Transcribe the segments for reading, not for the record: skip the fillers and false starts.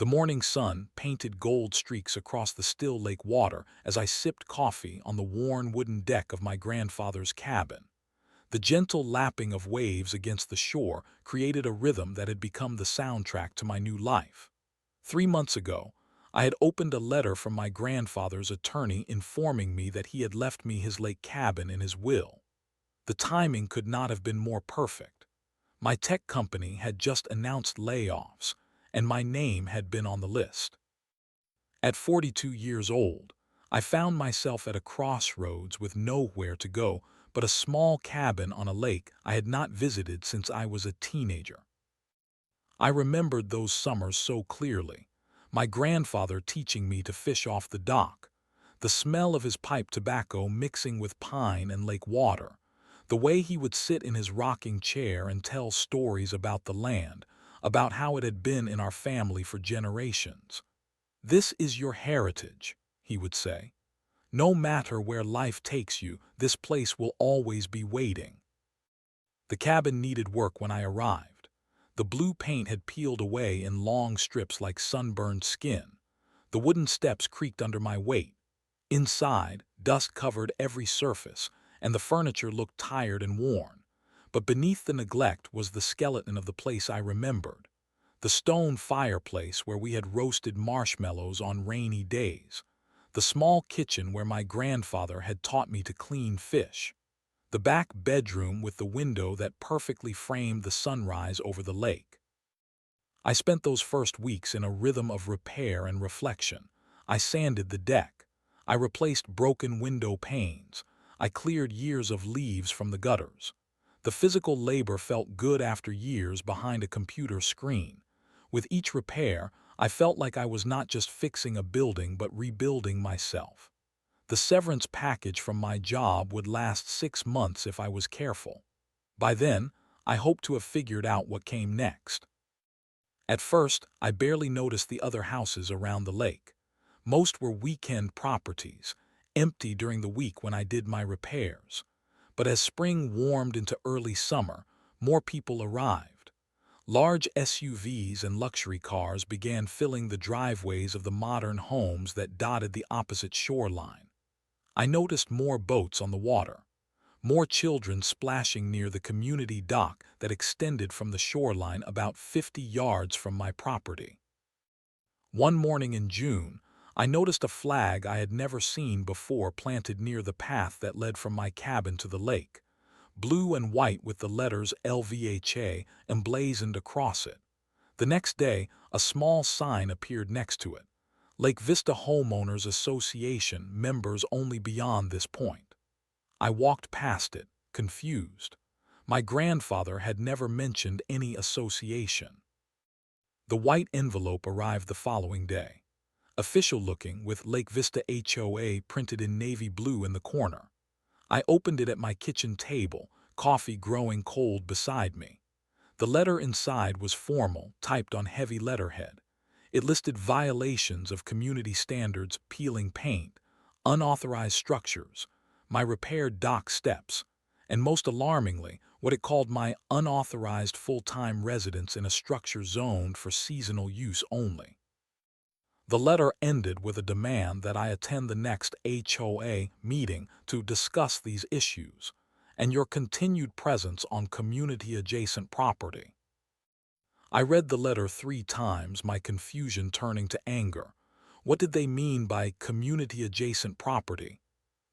The morning sun painted gold streaks across the still lake water as I sipped coffee on the worn wooden deck of my grandfather's cabin. The gentle lapping of waves against the shore created a rhythm that had become the soundtrack to my new life. 3 months ago, I had opened a letter from my grandfather's attorney informing me that he had left me his lake cabin in his will. The timing could not have been more perfect. My tech company had just announced layoffs, and my name had been on the list. At 42 years old, I found myself at a crossroads with nowhere to go but a small cabin on a lake I had not visited since I was a teenager. I remembered those summers so clearly, my grandfather teaching me to fish off the dock, the smell of his pipe tobacco mixing with pine and lake water, the way he would sit in his rocking chair and tell stories about the land, about how it had been in our family for generations. "This is your heritage," he would say. "No matter where life takes you, this place will always be waiting." The cabin needed work when I arrived. The blue paint had peeled away in long strips like sunburned skin. The wooden steps creaked under my weight. Inside, dust covered every surface, and the furniture looked tired and worn. But beneath the neglect was the skeleton of the place I remembered. The stone fireplace where we had roasted marshmallows on rainy days. The small kitchen where my grandfather had taught me to clean fish. The back bedroom with the window that perfectly framed the sunrise over the lake. I spent those first weeks in a rhythm of repair and reflection. I sanded the deck. I replaced broken window panes. I cleared years of leaves from the gutters. The physical labor felt good after years behind a computer screen. With each repair, I felt like I was not just fixing a building but rebuilding myself. The severance package from my job would last 6 months if I was careful. By then, I hoped to have figured out what came next. At first, I barely noticed the other houses around the lake. Most were weekend properties, empty during the week when I did my repairs. But as spring warmed into early summer, more people arrived. Large SUVs and luxury cars began filling the driveways of the modern homes that dotted the opposite shoreline. I noticed more boats on the water, more children splashing near the community dock that extended from the shoreline about 50 yards from my property. One morning in June, I noticed a flag I had never seen before planted near the path that led from my cabin to the lake, blue and white with the letters LVHA emblazoned across it. The next day, a small sign appeared next to it. Lake Vista Homeowners Association, members only beyond this point. I walked past it, confused. My grandfather had never mentioned any association. The white envelope arrived the following day. Official-looking, with Lake Vista HOA printed in navy blue in the corner. I opened it at my kitchen table, coffee growing cold beside me. The letter inside was formal, typed on heavy letterhead. It listed violations of community standards, peeling paint, unauthorized structures, my repaired dock steps, and most alarmingly, what it called my unauthorized full-time residence in a structure zoned for seasonal use only. The letter ended with a demand that I attend the next HOA meeting to discuss these issues, and your continued presence on community-adjacent property. I read the letter 3 times, my confusion turning to anger. What did they mean by community-adjacent property?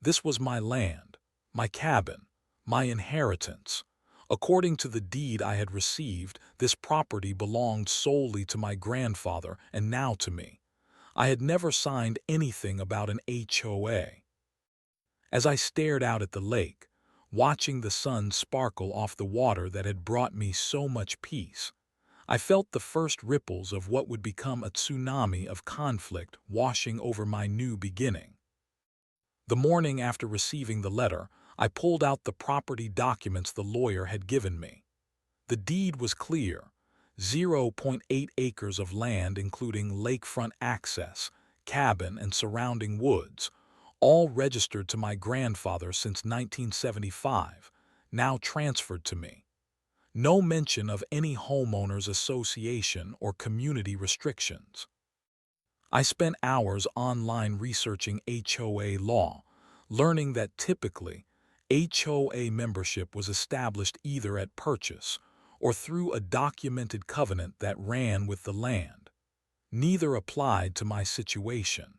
This was my land, my cabin, my inheritance. According to the deed I had received, this property belonged solely to my grandfather and now to me. I had never signed anything about an HOA. As I stared out at the lake, watching the sun sparkle off the water that had brought me so much peace, I felt the first ripples of what would become a tsunami of conflict washing over my new beginning. The morning after receiving the letter, I pulled out the property documents the lawyer had given me. The deed was clear: 0.8 acres of land including lakefront access, cabin, and surrounding woods, all registered to my grandfather since 1975, now transferred to me. No mention of any homeowners association or community restrictions. I spent hours online researching HOA law, learning that typically HOA membership was established either at purchase or through a documented covenant that ran with the land. Neither applied to my situation.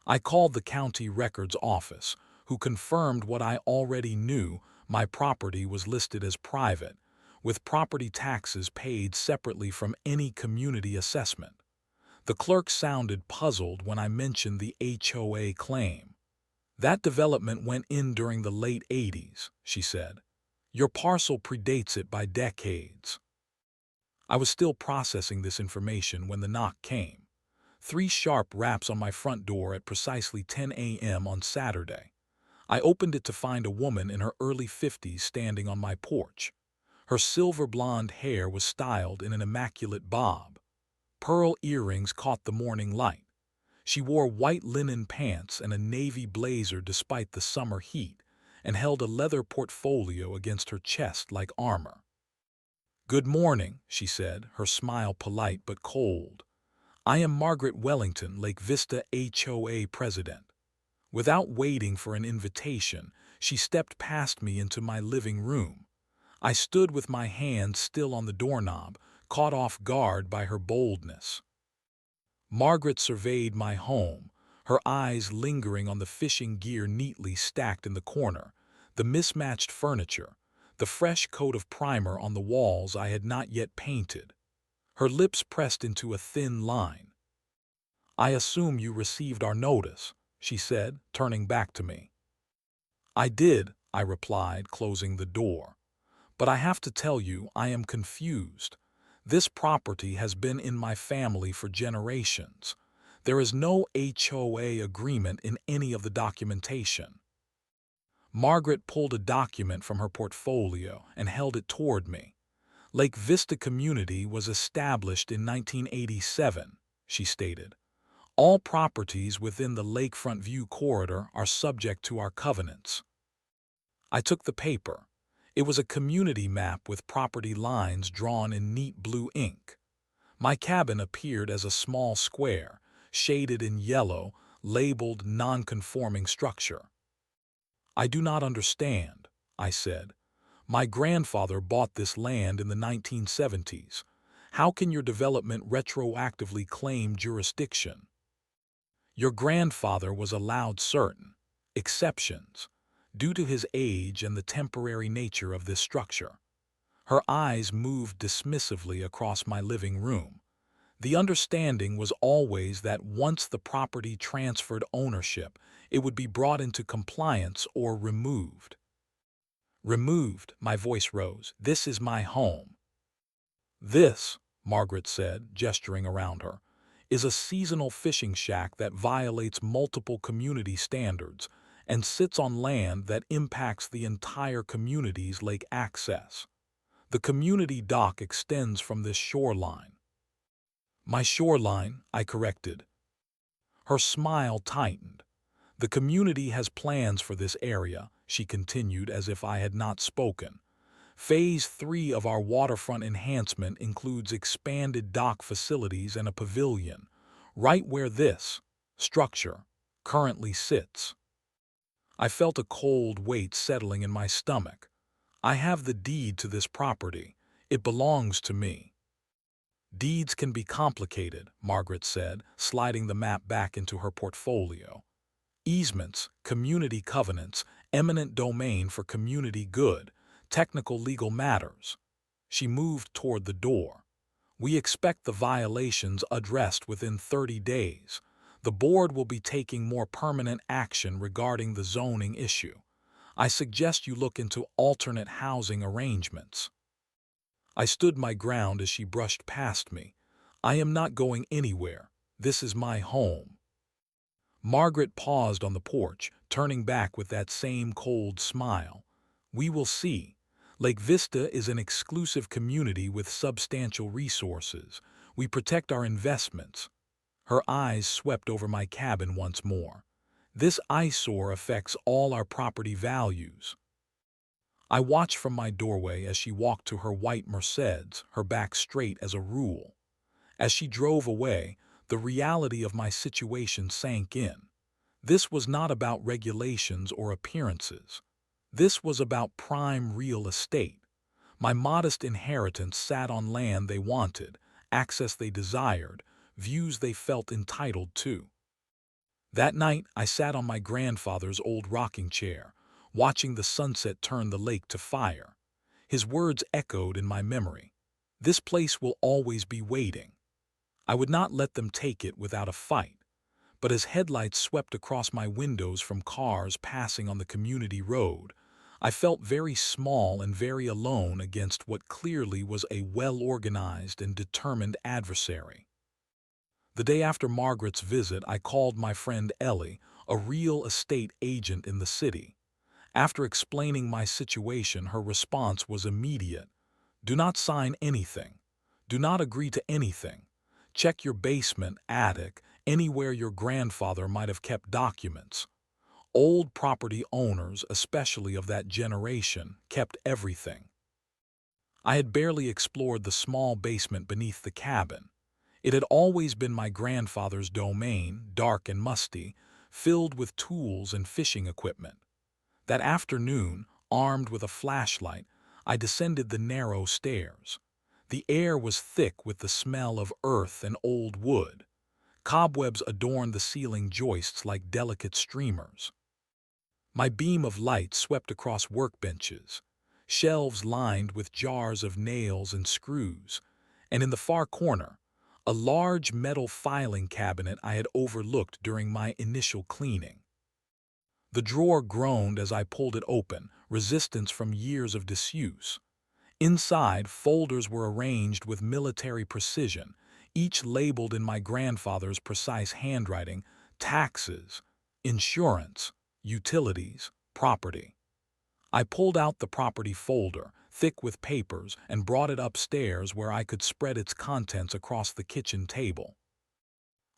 I called the county records office, who confirmed what I already knew: my property was listed as private, with property taxes paid separately from any community assessment. The clerk sounded puzzled when I mentioned the HOA claim. "That development went in during the late 80s, she said. "Your parcel predates it by decades." I was still processing this information when the knock came. 3 sharp raps on my front door at precisely 10 a.m. on Saturday. I opened it to find a woman in her early 50s standing on my porch. Her silver blonde hair was styled in an immaculate bob. Pearl earrings caught the morning light. She wore white linen pants and a navy blazer despite the summer heat, and held a leather portfolio against her chest like armor. "Good morning," she said, her smile polite but cold. "I am Margaret Wellington, Lake Vista HOA president." Without waiting for an invitation, she stepped past me into my living room. I stood with my hand still on the doorknob, caught off guard by her boldness. Margaret surveyed my home, her eyes lingering on the fishing gear neatly stacked in the corner, the mismatched furniture, the fresh coat of primer on the walls I had not yet painted. Her lips pressed into a thin line. "I assume you received our notice," she said, turning back to me. "I did," I replied, closing the door. "But I have to tell you, I am confused. This property has been in my family for generations. There is no HOA agreement in any of the documentation." Margaret pulled a document from her portfolio and held it toward me. "Lake Vista Community was established in 1987, she stated. "All properties within the Lakefront View corridor are subject to our covenants." I took the paper. It was a community map with property lines drawn in neat blue ink. My cabin appeared as a small square, shaded in yellow, labeled non-conforming structure. "I do not understand," I said. "My grandfather bought this land in the 1970s. How can your development retroactively claim jurisdiction?" "Your grandfather was allowed certain exceptions due to his age and the temporary nature of this structure." Her eyes moved dismissively across my living room. "The understanding was always that once the property transferred ownership, it would be brought into compliance or removed." "Removed," my voice rose. "This is my home." "This," Margaret said, gesturing around her, "is a seasonal fishing shack that violates multiple community standards and sits on land that impacts the entire community's lake access. The community dock extends from this shoreline." "My shoreline," I corrected. Her smile tightened. "The community has plans for this area," she continued as if I had not spoken. "Phase 3 of our waterfront enhancement includes expanded dock facilities and a pavilion, right where this structure currently sits." I felt a cold weight settling in my stomach. "I have the deed to this property. It belongs to me." "Deeds can be complicated," Margaret said, sliding the map back into her portfolio. "Easements, community covenants, eminent domain for community good, technical legal matters." She moved toward the door. "We expect the violations addressed within 30 days. The board will be taking more permanent action regarding the zoning issue. I suggest you look into alternate housing arrangements." I stood my ground as she brushed past me. "I am not going anywhere. This is my home." Margaret paused on the porch, turning back with that same cold smile. "We will see. Lake Vista is an exclusive community with substantial resources. We protect our investments." Her eyes swept over my cabin once more. "This eyesore affects all our property values." I watched from my doorway as she walked to her white Mercedes, her back straight as a rule. As she drove away, the reality of my situation sank in. This was not about regulations or appearances. This was about prime real estate. My modest inheritance sat on land they wanted, access they desired, views they felt entitled to. That night, I sat on my grandfather's old rocking chair, watching the sunset turn the lake to fire. His words echoed in my memory. This place will always be waiting. I would not let them take it without a fight. But as headlights swept across my windows from cars passing on the community road, I felt very small and very alone against what clearly was a well-organized and determined adversary. The day after Margaret's visit, I called my friend Ellie, a real estate agent in the city. After explaining my situation, her response was immediate. Do not sign anything. Do not agree to anything. Check your basement, attic, anywhere your grandfather might have kept documents. Old property owners, especially of that generation, kept everything. I had barely explored the small basement beneath the cabin. It had always been my grandfather's domain, dark and musty, filled with tools and fishing equipment. That afternoon, armed with a flashlight, I descended the narrow stairs. The air was thick with the smell of earth and old wood. Cobwebs adorned the ceiling joists like delicate streamers. My beam of light swept across workbenches, shelves lined with jars of nails and screws, and in the far corner, a large metal filing cabinet I had overlooked during my initial cleaning. The drawer groaned as I pulled it open, resistance from years of disuse. Inside, folders were arranged with military precision, each labeled in my grandfather's precise handwriting: taxes, insurance, utilities, property. I pulled out the property folder, thick with papers, and brought it upstairs where I could spread its contents across the kitchen table.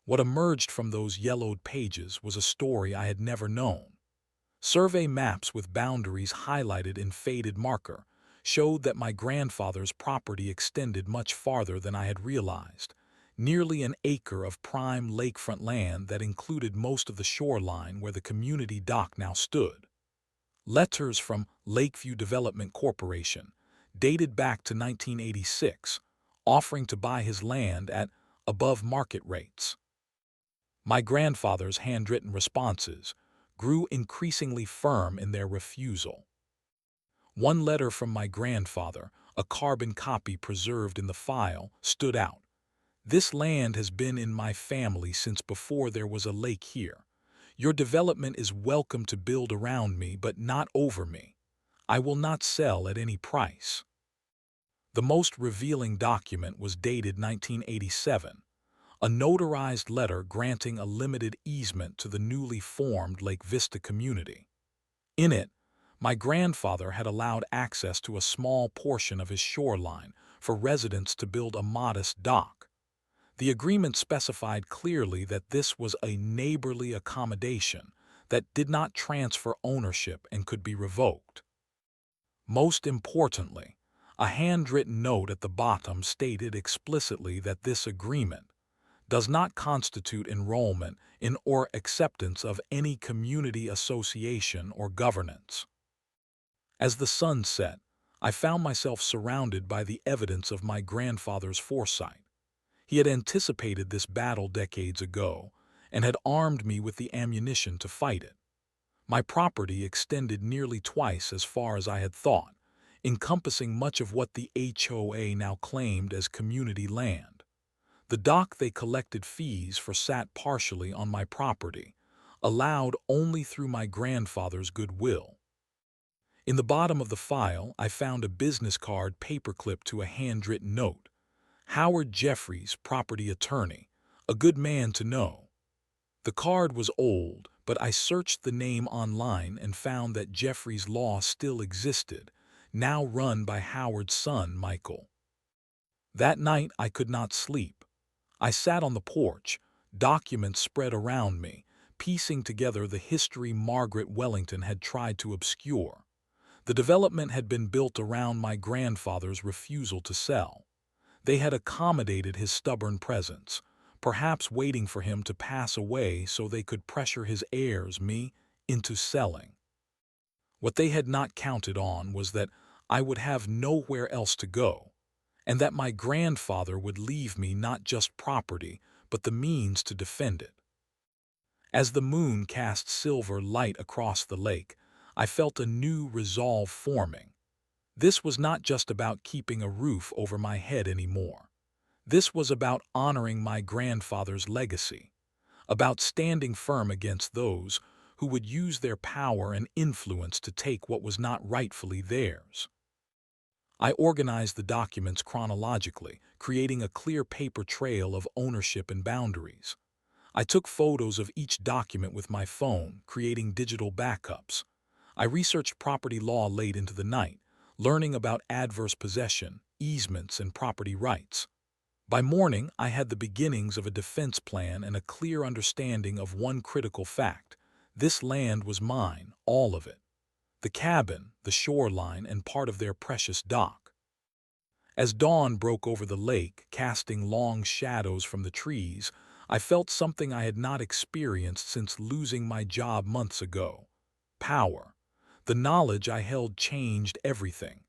What emerged from those yellowed pages was a story I had never known. Survey maps with boundaries highlighted in faded marker showed that my grandfather's property extended much farther than I had realized, nearly an acre of prime lakefront land that included most of the shoreline where the community dock now stood. Letters from Lakeview Development Corporation, dated back to 1986, offering to buy his land at above market rates. My grandfather's handwritten responses grew increasingly firm in their refusal. One letter from my grandfather, a carbon copy preserved in the file, stood out. This land has been in my family since before there was a lake here. Your development is welcome to build around me, but not over me. I will not sell at any price. The most revealing document was dated 1987, a notarized letter granting a limited easement to the newly formed Lake Vista community. In it, my grandfather had allowed access to a small portion of his shoreline for residents to build a modest dock. The agreement specified clearly that this was a neighborly accommodation that did not transfer ownership and could be revoked. Most importantly, a handwritten note at the bottom stated explicitly that this agreement does not constitute enrollment in or acceptance of any community association or governance. As the sun set, I found myself surrounded by the evidence of my grandfather's foresight. He had anticipated this battle decades ago and had armed me with the ammunition to fight it. My property extended nearly twice as far as I had thought, encompassing much of what the HOA now claimed as community land. The dock they collected fees for sat partially on my property, allowed only through my grandfather's goodwill. In the bottom of the file, I found a business card paperclipped to a handwritten note. Howard Jeffries, property attorney, a good man to know. The card was old, but I searched the name online and found that Jeffries' Law still existed, now run by Howard's son, Michael. That night I could not sleep. I sat on the porch, documents spread around me, piecing together the history Margaret Wellington had tried to obscure. The development had been built around my grandfather's refusal to sell. They had accommodated his stubborn presence, perhaps waiting for him to pass away so they could pressure his heirs, me, into selling. What they had not counted on was that I would have nowhere else to go, and that my grandfather would leave me not just property, but the means to defend it. As the moon cast silver light across the lake, I felt a new resolve forming. This was not just about keeping a roof over my head anymore. This was about honoring my grandfather's legacy, about standing firm against those who would use their power and influence to take what was not rightfully theirs. I organized the documents chronologically, creating a clear paper trail of ownership and boundaries. I took photos of each document with my phone, creating digital backups. I researched property law late into the night, learning about adverse possession, easements, and property rights. By morning, I had the beginnings of a defense plan and a clear understanding of one critical fact. This land was mine, all of it. The cabin, the shoreline, and part of their precious dock. As dawn broke over the lake, casting long shadows from the trees, I felt something I had not experienced since losing my job months ago. Power. The knowledge I held changed everything.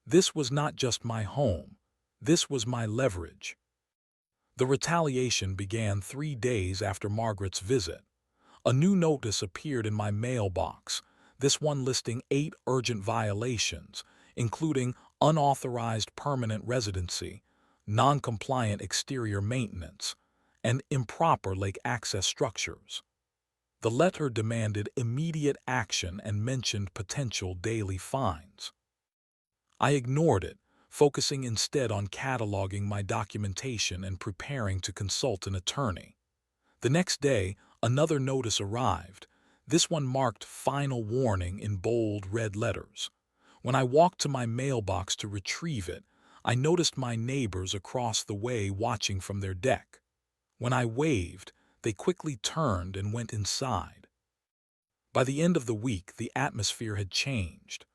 This was not just my home. This was my leverage. The retaliation began 3 days after Margaret's visit. A new notice appeared in my mailbox, this one listing 8 urgent violations, including unauthorized permanent residency, non-compliant exterior maintenance, and improper lake access structures. The letter demanded immediate action and mentioned potential daily fines. I ignored it, focusing instead on cataloging my documentation and preparing to consult an attorney. The next day, another notice arrived. This one marked "Final Warning" in bold red letters. When I walked to my mailbox to retrieve it, I noticed my neighbors across the way watching from their deck. When I waved, they quickly turned and went inside. By the end of the week, the atmosphere had changed.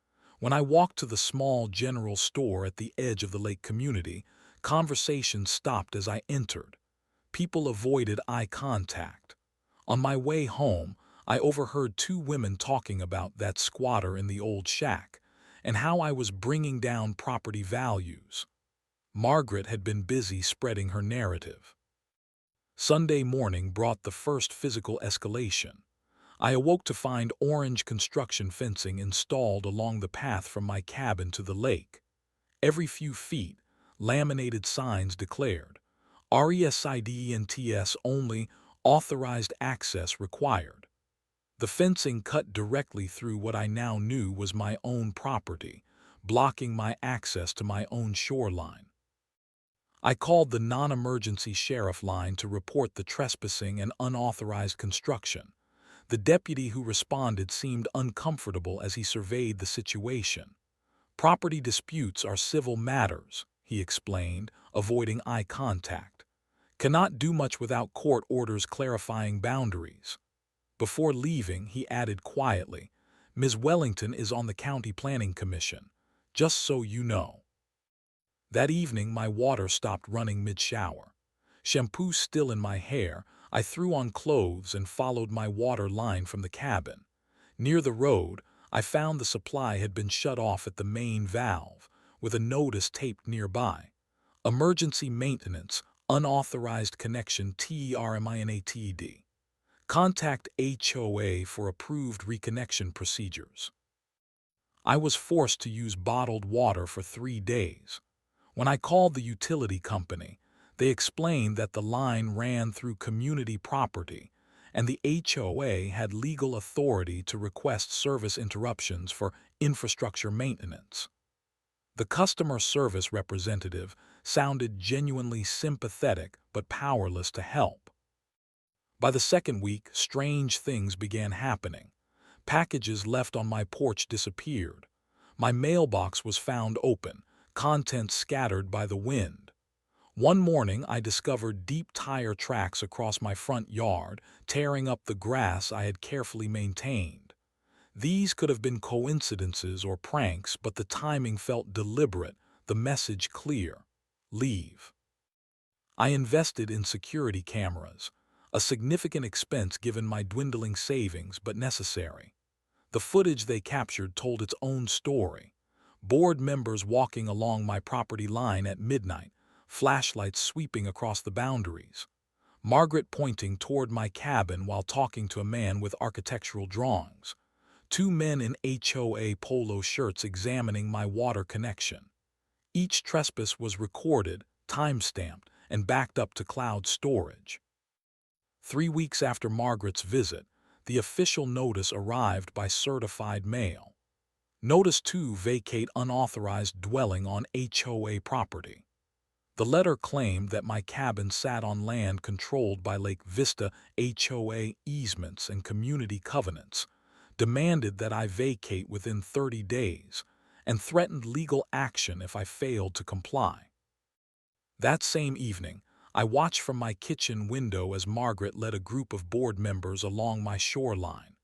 When I walked to the small general store at the edge of the lake community, conversation stopped as I entered. People avoided eye contact. On my way home, I overheard 2 women talking about that squatter in the old shack and how I was bringing down property values. Margaret had been busy spreading her narrative. Sunday morning brought the first physical escalation. I awoke to find orange construction fencing installed along the path from my cabin to the lake. Every few feet, laminated signs declared, "RESIDENTS only, authorized access required." The fencing cut directly through what I now knew was my own property, blocking my access to my own shoreline. I called the non-emergency sheriff line to report the trespassing and unauthorized construction. The deputy who responded seemed uncomfortable as he surveyed the situation. "Property disputes are civil matters," he explained, avoiding eye contact. "Cannot do much without court orders clarifying boundaries." Before leaving, he added quietly, "Ms. Wellington is on the County Planning Commission, just so you know." That evening, my water stopped running mid-shower. Shampoo still in my hair, I threw on clothes and followed my water line from the cabin. Near the road, I found the supply had been shut off at the main valve, with a notice taped nearby. "Emergency maintenance, unauthorized connection TERMINATED. Contact HOA for approved reconnection procedures." I was forced to use bottled water for 3 days. When I called the utility company, they explained that the line ran through community property and the HOA had legal authority to request service interruptions for infrastructure maintenance. The customer service representative sounded genuinely sympathetic but powerless to help. By the second week, strange things began happening. Packages left on my porch disappeared. My mailbox was found open, contents scattered by the wind. One morning, I discovered deep tire tracks across my front yard, tearing up the grass I had carefully maintained. These could have been coincidences or pranks, but the timing felt deliberate, the message clear: leave. I invested in security cameras, a significant expense given my dwindling savings but necessary. The footage they captured told its own story. Board members walking along my property line at midnight, flashlights sweeping across the boundaries. Margaret pointing toward my cabin while talking to a man with architectural drawings. Two men in HOA polo shirts examining my water connection. Each trespass was recorded, time-stamped, and backed up to cloud storage. 3 weeks after Margaret's visit, the official notice arrived by certified mail. Notice to vacate unauthorized dwelling on HOA property. The letter claimed that my cabin sat on land controlled by Lake Vista HOA easements and community covenants, demanded that I vacate within 30 days, and threatened legal action if I failed to comply. That same evening, I watched from my kitchen window as Margaret led a group of board members along my shoreline.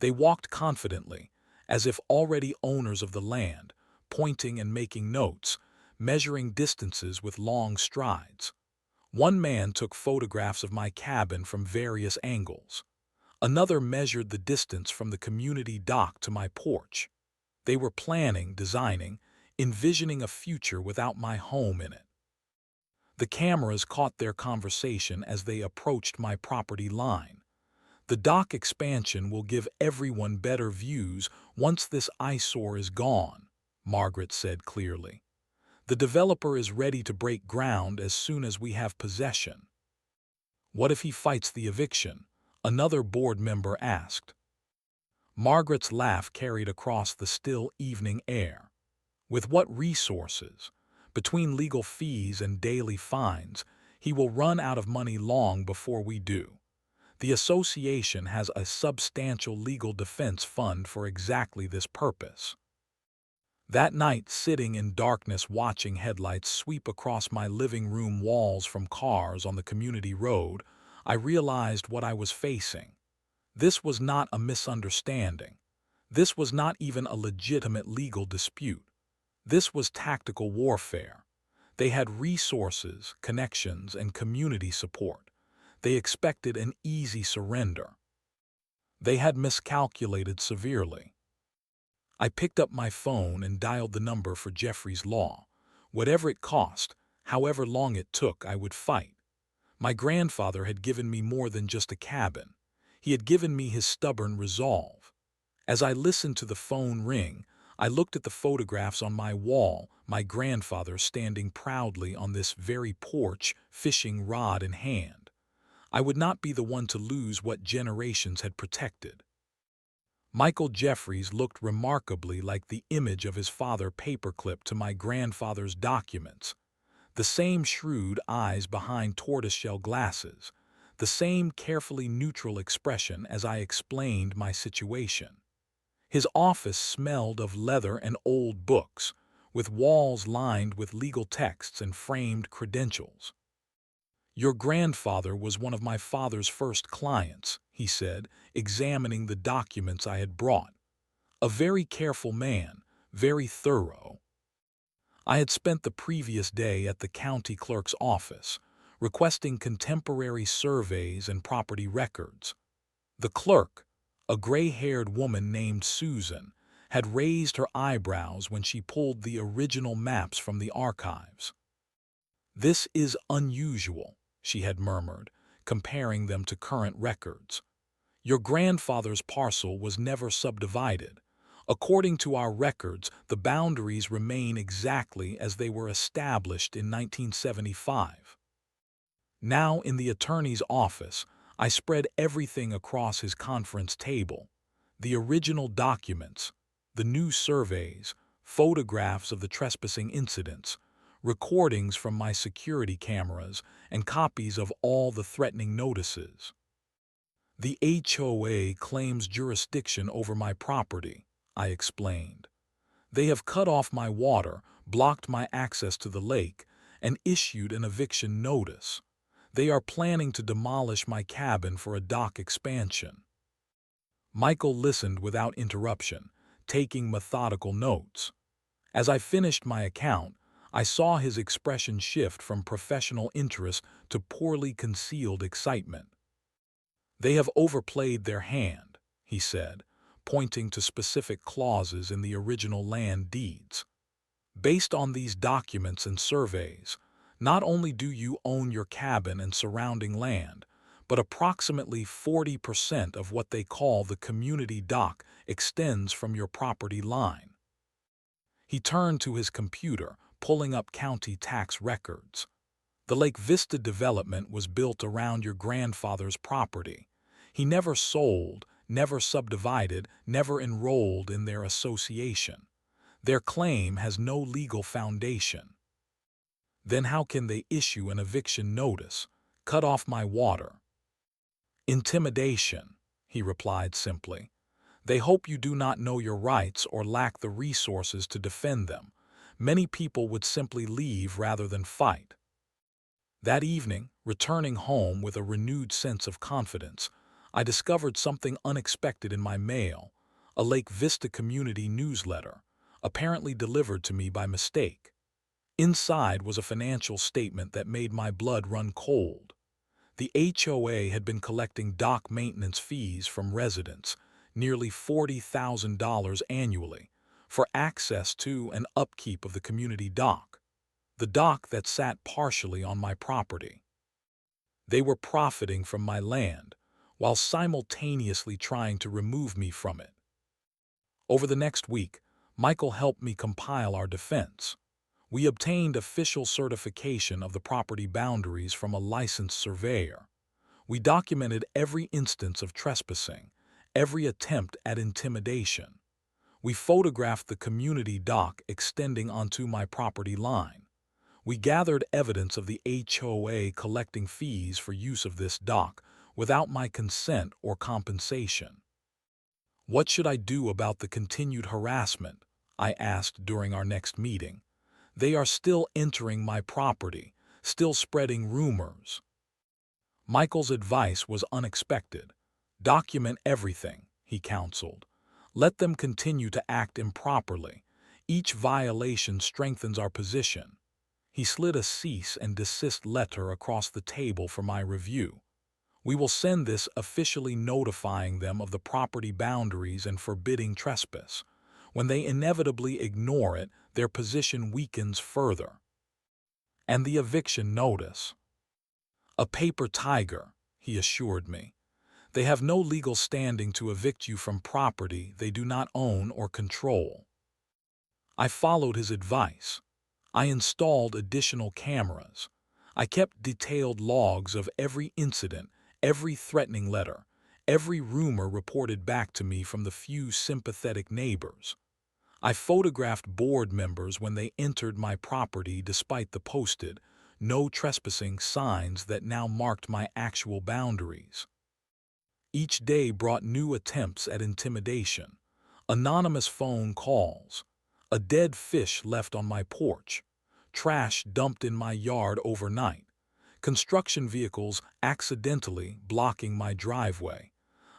They walked confidently, as if already owners of the land, pointing and making notes, measuring distances with long strides. One man took photographs of my cabin from various angles. Another measured the distance from the community dock to my porch. They were planning, designing, envisioning a future without my home in it. The cameras caught their conversation as they approached my property line. The dock expansion will give everyone better views once this eyesore is gone, Margaret said clearly. The developer is ready to break ground as soon as we have possession. What if he fights the eviction? Another board member asked. Margaret's laugh carried across the still evening air. With what resources? Between legal fees and daily fines, he will run out of money long before we do. The association has a substantial legal defense fund for exactly this purpose. That night, sitting in darkness watching headlights sweep across my living room walls from cars on the community road, I realized what I was facing. This was not a misunderstanding. This was not even a legitimate legal dispute. This was tactical warfare. They had resources, connections, and community support. They expected an easy surrender. They had miscalculated severely. I picked up my phone and dialed the number for Jeffrey's Law. Whatever it cost, however long it took, I would fight. My grandfather had given me more than just a cabin. He had given me his stubborn resolve. As I listened to the phone ring, I looked at the photographs on my wall, my grandfather standing proudly on this very porch, fishing rod in hand. I would not be the one to lose what generations had protected. Michael Jeffries looked remarkably like the image of his father paperclipped to my grandfather's documents. The same shrewd eyes behind tortoiseshell glasses, the same carefully neutral expression as I explained my situation. His office smelled of leather and old books, with walls lined with legal texts and framed credentials. "Your grandfather was one of my father's first clients," he said, examining the documents I had brought. "A very careful man, very thorough." I had spent the previous day at the county clerk's office, requesting contemporary surveys and property records. The clerk, a gray-haired woman named Susan, had raised her eyebrows when she pulled the original maps from the archives. "This is unusual," she had murmured, comparing them to current records. "Your grandfather's parcel was never subdivided. According to our records, the boundaries remain exactly as they were established in 1975. Now, in the attorney's office, I spread everything across his conference table. The original documents, the new surveys, photographs of the trespassing incidents, recordings from my security cameras, and copies of all the threatening notices. "The HOA claims jurisdiction over my property," I explained. "They have cut off my water, blocked my access to the lake, and issued an eviction notice. They are planning to demolish my cabin for a dock expansion." Michael listened without interruption, taking methodical notes. As I finished my account, I saw his expression shift from professional interest to poorly concealed excitement. "They have overplayed their hand," he said, pointing to specific clauses in the original land deeds. "Based on these documents and surveys, not only do you own your cabin and surrounding land, but approximately 40% of what they call the community dock extends from your property line." He turned to his computer, pulling up county tax records. "The Lake Vista development was built around your grandfather's property. He never sold, never subdivided, never enrolled in their association. Their claim has no legal foundation." "Then how can they issue an eviction notice, cut off my water?" "Intimidation," he replied simply. "They hope you do not know your rights or lack the resources to defend them. Many people would simply leave rather than fight." That evening, returning home with a renewed sense of confidence, I discovered something unexpected in my mail, a Lake Vista community newsletter, apparently delivered to me by mistake. Inside was a financial statement that made my blood run cold. The HOA had been collecting dock maintenance fees from residents, nearly $40,000 annually, for access to and upkeep of the community dock, the dock that sat partially on my property. They were profiting from my land, while simultaneously trying to remove me from it. Over the next week, Michael helped me compile our defense. We obtained official certification of the property boundaries from a licensed surveyor. We documented every instance of trespassing, every attempt at intimidation. We photographed the community dock extending onto my property line. We gathered evidence of the HOA collecting fees for use of this dock without my consent or compensation. "What should I do about the continued harassment?" I asked during our next meeting. "They are still entering my property, still spreading rumors." Michael's advice was unexpected. "Document everything," he counseled. "Let them continue to act improperly. Each violation strengthens our position." He slid a cease and desist letter across the table for my review. "We will send this officially notifying them of the property boundaries and forbidding trespass. When they inevitably ignore it, their position weakens further." "And the eviction notice?" "A paper tiger," he assured me. "They have no legal standing to evict you from property they do not own or control." I followed his advice. I installed additional cameras. I kept detailed logs of every incident, every threatening letter, every rumor reported back to me from the few sympathetic neighbors. I photographed board members when they entered my property despite the posted, "No trespassing" signs that now marked my actual boundaries. Each day brought new attempts at intimidation. Anonymous phone calls, a dead fish left on my porch, trash dumped in my yard overnight, construction vehicles accidentally blocking my driveway.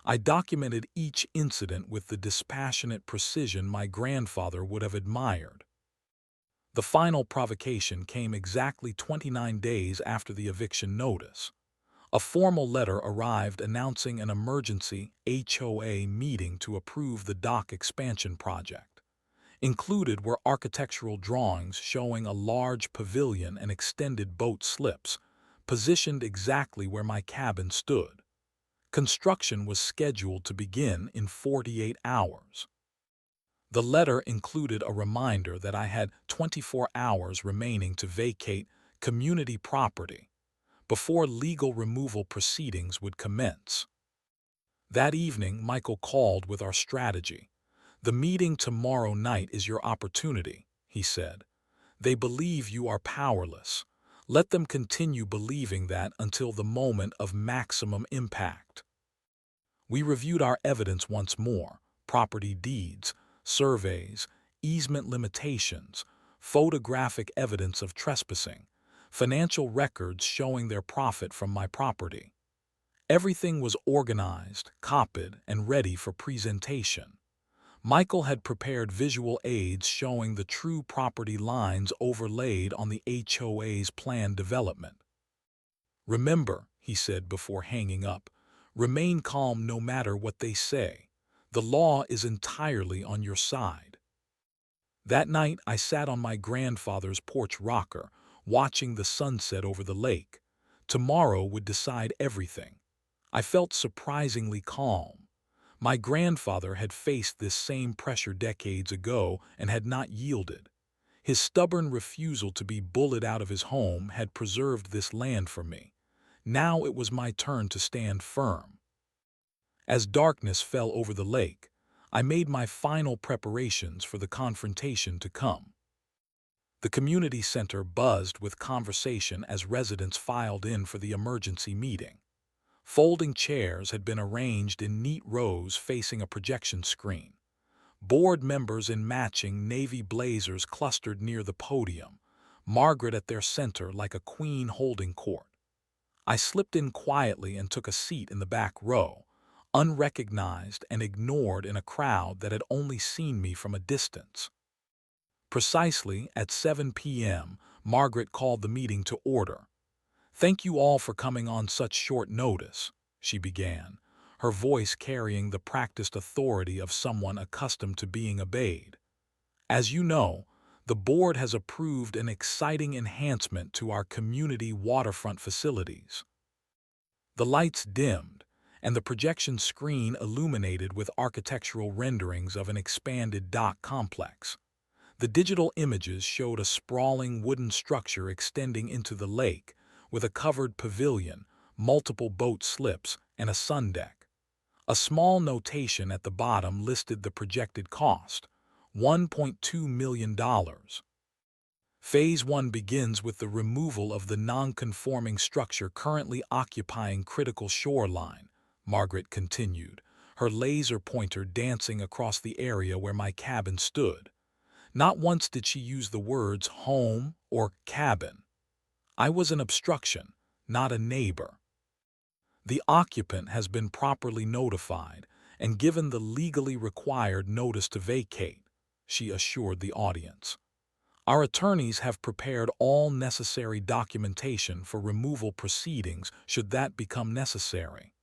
I documented each incident with the dispassionate precision my grandfather would have admired. The final provocation came exactly 29 days after the eviction notice. A formal letter arrived announcing an emergency HOA meeting to approve the dock expansion project. Included were architectural drawings showing a large pavilion and extended boat slips, positioned exactly where my cabin stood. Construction was scheduled to begin in 48 hours. The letter included a reminder that I had 24 hours remaining to vacate community property before legal removal proceedings would commence. That evening, Michael called with our strategy. "The meeting tomorrow night is your opportunity," he said. "They believe you are powerless. Let them continue believing that until the moment of maximum impact." We reviewed our evidence once more: property deeds, surveys, easement limitations, photographic evidence of trespassing, financial records showing their profit from my property. Everything was organized, copied, and ready for presentation. Michael had prepared visual aids showing the true property lines overlaid on the HOA's planned development. "Remember," he said before hanging up, "remain calm no matter what they say. The law is entirely on your side." That night, I sat on my grandfather's porch rocker, watching the sunset over the lake. Tomorrow would decide everything. I felt surprisingly calm. My grandfather had faced this same pressure decades ago and had not yielded. His stubborn refusal to be bullied out of his home had preserved this land for me. Now it was my turn to stand firm. As darkness fell over the lake, I made my final preparations for the confrontation to come. The community center buzzed with conversation as residents filed in for the emergency meeting. Folding chairs had been arranged in neat rows facing a projection screen. Board members in matching navy blazers clustered near the podium, Margaret at their center like a queen holding court. I slipped in quietly and took a seat in the back row, unrecognized and ignored in a crowd that had only seen me from a distance. Precisely at 7 p.m., Margaret called the meeting to order. "Thank you all for coming on such short notice," she began, her voice carrying the practiced authority of someone accustomed to being obeyed. "As you know, the board has approved an exciting enhancement to our community waterfront facilities." The lights dimmed, and the projection screen illuminated with architectural renderings of an expanded dock complex. The digital images showed a sprawling wooden structure extending into the lake, with a covered pavilion, multiple boat slips, and a sun deck. A small notation at the bottom listed the projected cost, $1.2 million. Phase 1 begins with the removal of the non-conforming structure currently occupying critical shoreline, Margaret continued, her laser pointer dancing across the area where my cabin stood. Not once did she use the words home or cabin. I was an obstruction, not a neighbor. "The occupant has been properly notified and given the legally required notice to vacate," she assured the audience. "Our attorneys have prepared all necessary documentation for removal proceedings should that become necessary."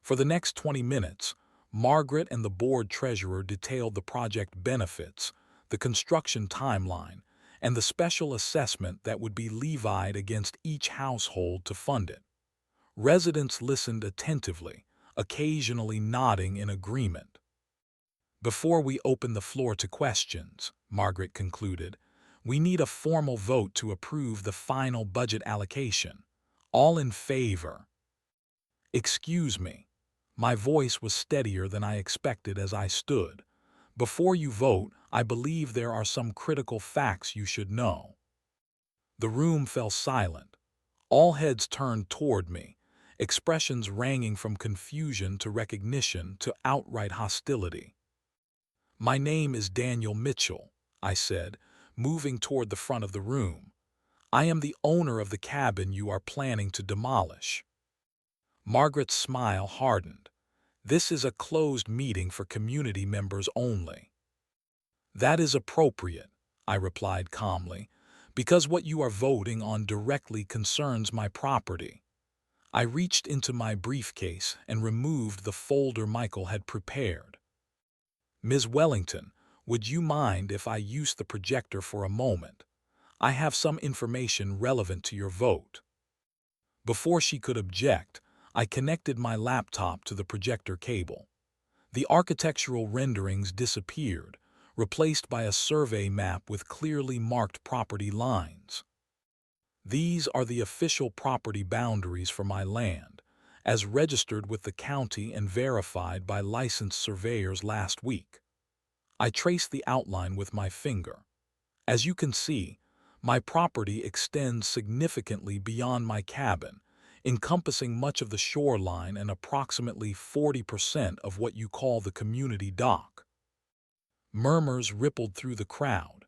For the next 20 minutes, Margaret and the board treasurer detailed the project benefits, the construction timeline, and the special assessment that would be levied against each household to fund it. Residents listened attentively, occasionally nodding in agreement. "Before we open the floor to questions," Margaret concluded, "we need a formal vote to approve the final budget allocation. All in favor?" "Excuse me." My voice was steadier than I expected as I stood. "Before you vote, I believe there are some critical facts you should know." The room fell silent. All heads turned toward me, expressions ranging from confusion to recognition to outright hostility. "My name is Daniel Mitchell," I said, moving toward the front of the room. "I am the owner of the cabin you are planning to demolish." Margaret's smile hardened. "This is a closed meeting for community members only." "That is appropriate," I replied calmly, "because what you are voting on directly concerns my property." I reached into my briefcase and removed the folder Michael had prepared. "Ms. Wellington, would you mind if I use the projector for a moment? I have some information relevant to your vote." Before she could object, I connected my laptop to the projector cable. The architectural renderings disappeared, replaced by a survey map with clearly marked property lines. "These are the official property boundaries for my land, as registered with the county and verified by licensed surveyors last week." I traced the outline with my finger. "As you can see, my property extends significantly beyond my cabin, encompassing much of the shoreline and approximately 40% of what you call the community dock." Murmurs rippled through the crowd.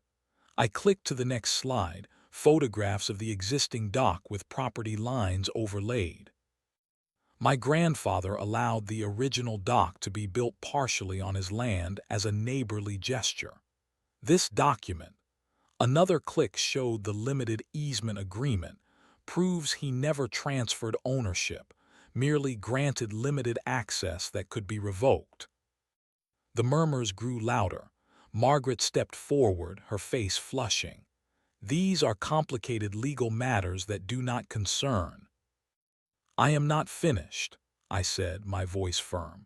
I clicked to the next slide, photographs of the existing dock with property lines overlaid. My grandfather allowed the original dock to be built partially on his land as a neighborly gesture. This document, another click showed the limited easement agreement, proves he never transferred ownership, merely granted limited access that could be revoked. The murmurs grew louder. Margaret stepped forward, her face flushing. These are complicated legal matters that do not concern. I am not finished, I said, my voice firm.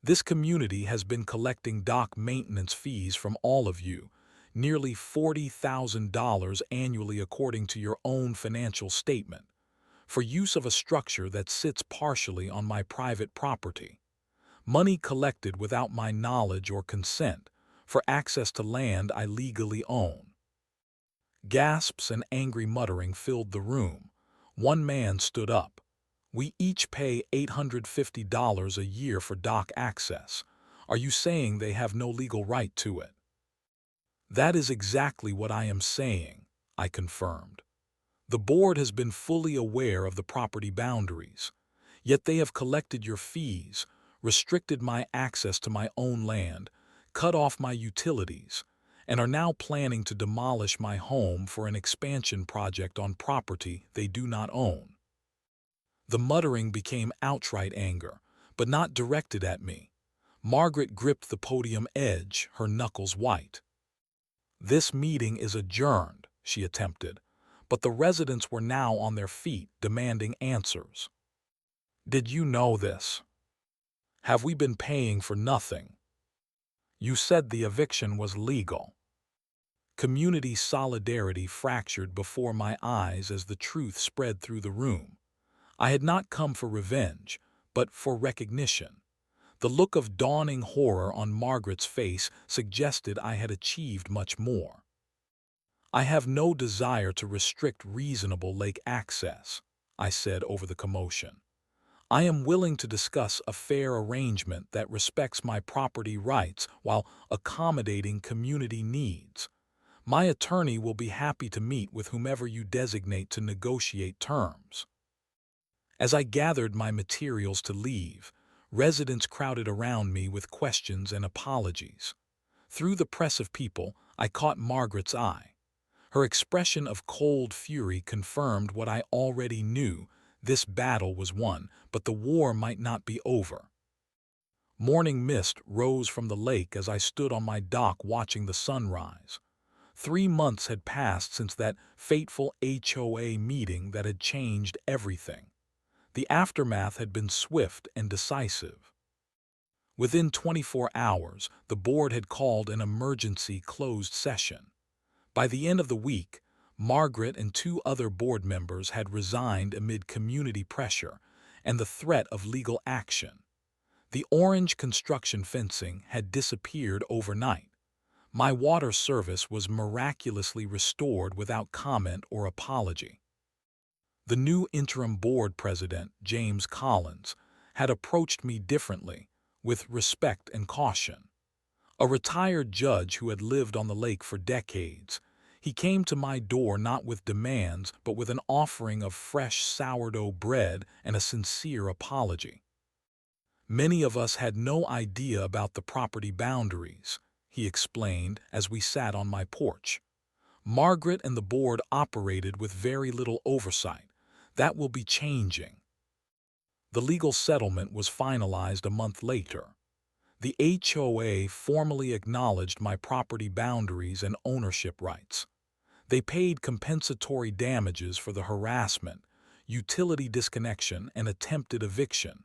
This community has been collecting dock maintenance fees from all of you, nearly $40,000 annually according to your own financial statement, for use of a structure that sits partially on my private property. Money collected without my knowledge or consent, for access to land I legally own. Gasps and angry muttering filled the room. One man stood up. We each pay $850 a year for dock access. Are you saying they have no legal right to it? That is exactly what I am saying, I confirmed. The board has been fully aware of the property boundaries, yet they have collected your fees, restricted my access to my own land, cut off my utilities, and are now planning to demolish my home for an expansion project on property they do not own. The muttering became outright anger, but not directed at me. Margaret gripped the podium edge, her knuckles white. This meeting is adjourned, she attempted, but the residents were now on their feet, demanding answers. Did you know this? Have we been paying for nothing? You said the eviction was legal. Community solidarity fractured before my eyes as the truth spread through the room. I had not come for revenge, but for recognition. The look of dawning horror on Margaret's face suggested I had achieved much more. I have no desire to restrict reasonable lake access, I said over the commotion. I am willing to discuss a fair arrangement that respects my property rights while accommodating community needs. My attorney will be happy to meet with whomever you designate to negotiate terms. As I gathered my materials to leave, residents crowded around me with questions and apologies. Through the press of people, I caught Margaret's eye. Her expression of cold fury confirmed what I already knew. This battle was won, but the war might not be over. Morning mist rose from the lake as I stood on my dock watching the sunrise. 3 months had passed since that fateful HOA meeting that had changed everything. The aftermath had been swift and decisive. Within 24 hours, the board had called an emergency closed session. By the end of the week, Margaret and 2 other board members had resigned amid community pressure and the threat of legal action. The orange construction fencing had disappeared overnight. My water service was miraculously restored without comment or apology. The new interim board president, James Collins, had approached me differently, with respect and caution. A retired judge who had lived on the lake for decades, he came to my door not with demands but with an offering of fresh sourdough bread and a sincere apology. Many of us had no idea about the property boundaries, he explained as we sat on my porch. Margaret and the board operated with very little oversight. That will be changing. The legal settlement was finalized a month later. The HOA formally acknowledged my property boundaries and ownership rights. They paid compensatory damages for the harassment, utility disconnection, and attempted eviction,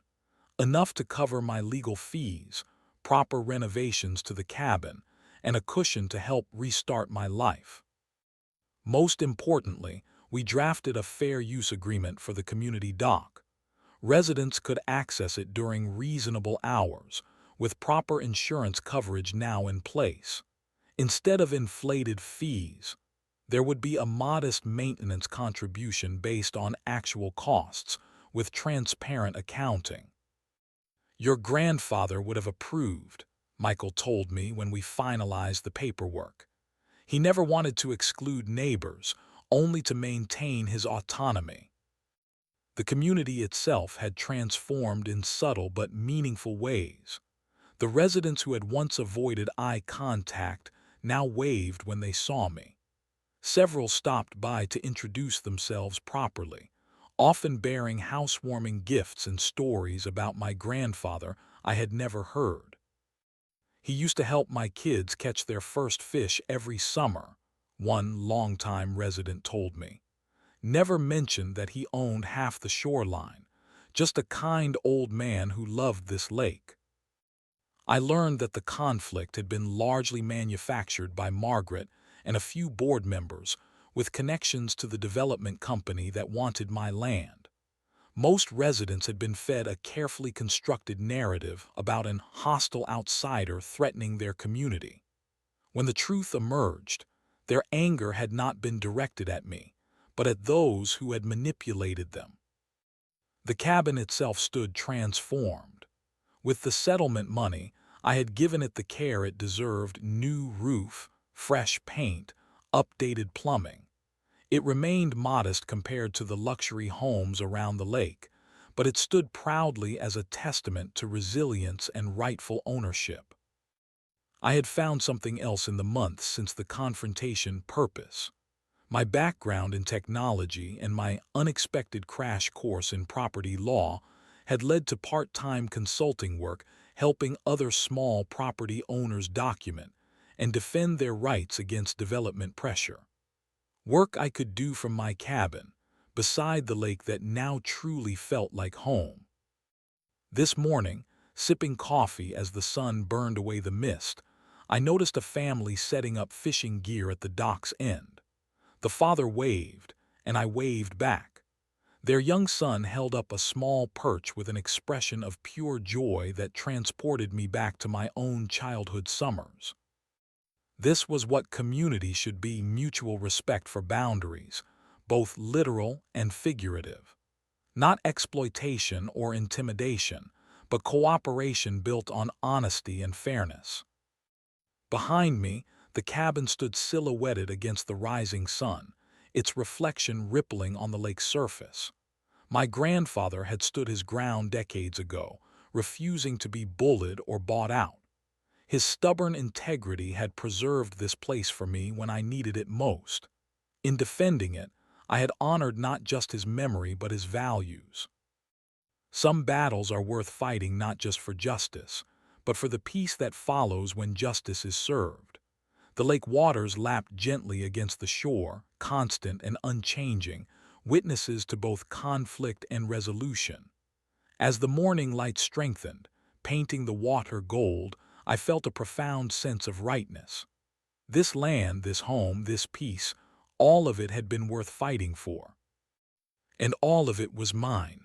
enough to cover my legal fees, proper renovations to the cabin, and a cushion to help restart my life. Most importantly, we drafted a fair use agreement for the community dock. Residents could access it during reasonable hours, with proper insurance coverage now in place. Instead of inflated fees, there would be a modest maintenance contribution based on actual costs, with transparent accounting. Your grandfather would have approved, Michael told me when we finalized the paperwork. He never wanted to exclude neighbors, only to maintain his autonomy. The community itself had transformed in subtle but meaningful ways. The residents who had once avoided eye contact now waved when they saw me. Several stopped by to introduce themselves properly, often bearing housewarming gifts and stories about my grandfather I had never heard. He used to help my kids catch their first fish every summer, one longtime resident told me. Never mentioned that he owned half the shoreline, just a kind old man who loved this lake. I learned that the conflict had been largely manufactured by Margaret and a few board members with connections to the development company that wanted my land. Most residents had been fed a carefully constructed narrative about an hostile outsider threatening their community. When the truth emerged, their anger had not been directed at me, but at those who had manipulated them. The cabin itself stood transformed. With the settlement money, I had given it the care it deserved: new roof, fresh paint, updated plumbing. It remained modest compared to the luxury homes around the lake, but it stood proudly as a testament to resilience and rightful ownership. I had found something else in the months since the confrontation: purpose. My background in technology and my unexpected crash course in property law had led to part-time consulting work helping other small property owners document and defend their rights against development pressure. Work I could do from my cabin, beside the lake that now truly felt like home. This morning, sipping coffee as the sun burned away the mist, I noticed a family setting up fishing gear at the dock's end. The father waved, and I waved back. Their young son held up a small perch with an expression of pure joy that transported me back to my own childhood summers. This was what community should be: mutual respect for boundaries, both literal and figurative. Not exploitation or intimidation, but cooperation built on honesty and fairness. Behind me, the cabin stood silhouetted against the rising sun, its reflection rippling on the lake's surface. My grandfather had stood his ground decades ago, refusing to be bullied or bought out. His stubborn integrity had preserved this place for me when I needed it most. In defending it, I had honored not just his memory but his values. Some battles are worth fighting not just for justice, but for the peace that follows when justice is served. The lake waters lapped gently against the shore, constant and unchanging, witnesses to both conflict and resolution. As the morning light strengthened, painting the water gold, I felt a profound sense of rightness. This land, this home, this peace, all of it had been worth fighting for. And all of it was mine.